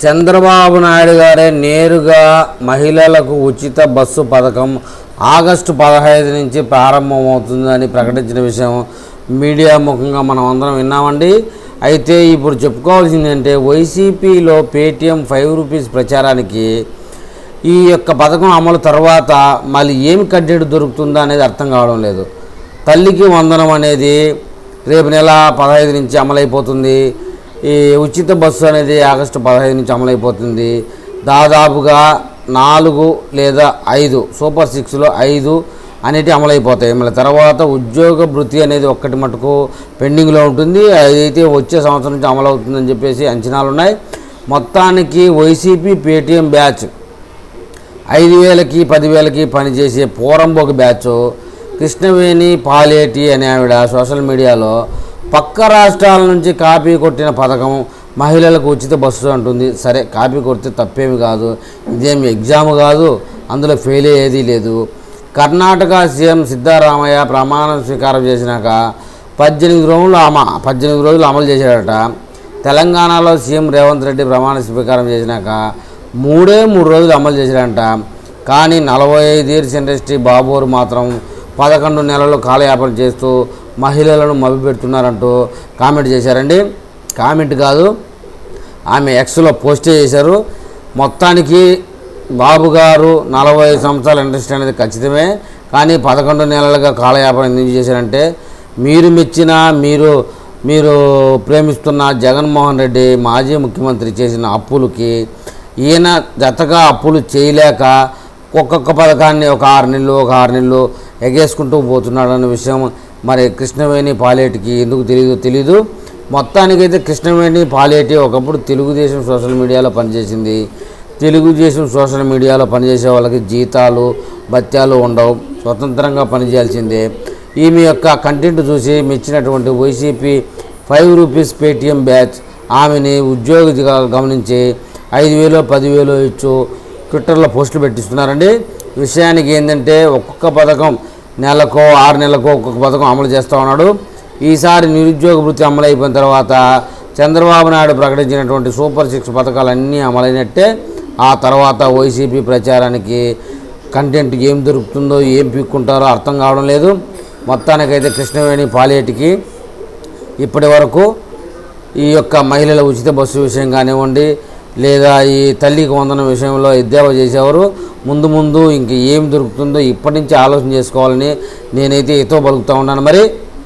చంద్రబాబు నాయుడు గారే నేరుగా మహిళలకు ఉచిత బస్సు పథకం ఆగస్టు 15 నుంచి ప్రారంభమవుతుందని ప్రకటించిన విషయం మీడియా ముఖంగా మనం అందరం విన్నామండి. అయితే ఇప్పుడు చెప్పుకోవాల్సింది అంటే వైసీపీలో పేటీఎం 5 రూపీస్ ప్రచారానికి ఈ యొక్క పథకం అమలు తర్వాత మళ్ళీ ఏమి కంటెంట్ దొరుకుతుందా అనేది అర్థం కావడం లేదు. తల్లికి వందనం అనేది రేపు నెల 15 నుంచి అమలైపోతుంది. ఈ ఉచిత బస్సు అనేది ఆగస్టు 15 నుంచి అమలైపోతుంది. దాదాపుగా 4 లేదా 5 సూపర్ 6లో 5 అనేవి అమలైపోతాయి. మళ్ళీ తర్వాత ఉద్యోగ భృతి అనేది ఒక్కటి మటుకు పెండింగ్లో ఉంటుంది. అదైతే వచ్చే సంవత్సరం నుంచి అమలవుతుందని చెప్పేసి అంచనాలు ఉన్నాయి. మొత్తానికి వైసీపీ పేటీఎం బ్యాచ్ 5,000కి 10,000కి పనిచేసే పోరంబోకు బ్యాచ్ కృష్ణవేణి పాలేటి అనే ఆవిడ సోషల్ మీడియాలో పక్క రాష్ట్రాల నుంచి కాపీ కొట్టిన పథకం మహిళలకు ఉచిత బస్సు అంటుంది. సరే, కాపీ కొడితే తప్పేమి కాదు, ఇదేమి ఎగ్జామ్ కాదు, అందులో ఫెయిల్ అయ్యేది లేదు. కర్ణాటక సీఎం సిద్ధరామయ్య ప్రమాణ స్వీకారం చేసినాక 18 రోజులు అమలు చేశాడట. తెలంగాణలో సీఎం రేవంత్ రెడ్డి ప్రమాణ స్వీకారం చేసినాక 3 రోజులు అమలు చేశాడంట. కానీ 45 ఇయర్స్ ఇండస్ట్రీ బాబోరు మాత్రం 11 నెలలు కాలయాపన చేస్తూ మహిళలను మభ్యపెడుతున్నారంటూ కామెంట్ చేశారండి. కామెంట్ కాదు, ఆమె ఎక్స్లో పోస్టే చేశారు. మొత్తానికి బాబు గారు 45 సంవత్సరాల ఇండస్ట్రీ అనేది ఖచ్చితమే, కానీ 11 నెలలుగా కాలయాపన ఎందుకు చేశారంటే మీరు మెచ్చిన మీరు ప్రేమిస్తున్న జగన్మోహన్ రెడ్డి మాజీ ముఖ్యమంత్రి చేసిన అప్పులకి ఈయన జతగా అప్పులు చేయలేక ఒక్కొక్క పథకాన్ని ఒక 6 నెలలు ఎగేసుకుంటూ పోతున్నాడు అన్న విషయం మరి కృష్ణవేణి పాలేటికి ఎందుకు తెలీదు. మొత్తానికైతే కృష్ణవేణి పాలేటి ఒకప్పుడు తెలుగుదేశం సోషల్ మీడియాలో పనిచేసింది. తెలుగుదేశం సోషల్ మీడియాలో పనిచేసే వాళ్ళకి జీతాలు భత్యాలు ఉండవు, స్వతంత్రంగా పనిచేయాల్సిందే. ఈమె యొక్క కంటెంట్ చూసి మెచ్చినటువంటి వైసీపీ 5 రూపీస్ పేటీఎం బ్యాచ్ ఆమెని ఉద్యోగిగా గమనించి 5,000 10,000 ఇచ్చు ట్విట్టర్లో పోస్టులు పెట్టిస్తున్నారండి. విషయానికి ఏంటంటే ఒక్కొక్క పథకం నెలకో 6 నెలలకో ఒక్కొక్క పథకం అమలు చేస్తూ ఉన్నాడు. ఈసారి నిరుద్యోగ వృత్తి అమలు అయిపోయిన తర్వాత చంద్రబాబు నాయుడు ప్రకటించినటువంటి సూపర్ 6 పథకాలన్నీ అమలైనట్టే. ఆ తర్వాత వైసీపీ ప్రచారానికి కంటెంట్ ఏం దొరుకుతుందో ఏం పీక్కుంటారో అర్థం కావడం లేదు. మొత్తానికైతే కృష్ణవేణి పాలేటికి ఇప్పటి వరకు ఈ యొక్క మహిళల ఉచిత బస్సు విషయం కానివ్వండి, లేదా ఈ తల్లికి వందనం విషయంలో ఎద్దేవా చేసేవారు. ముందు ఇంక ఏం దొరుకుతుందో ఇప్పటి నుంచి ఆలోచన చేసుకోవాలని నేనైతే ఎతో పలుకుతూ ఉన్నాను. మరి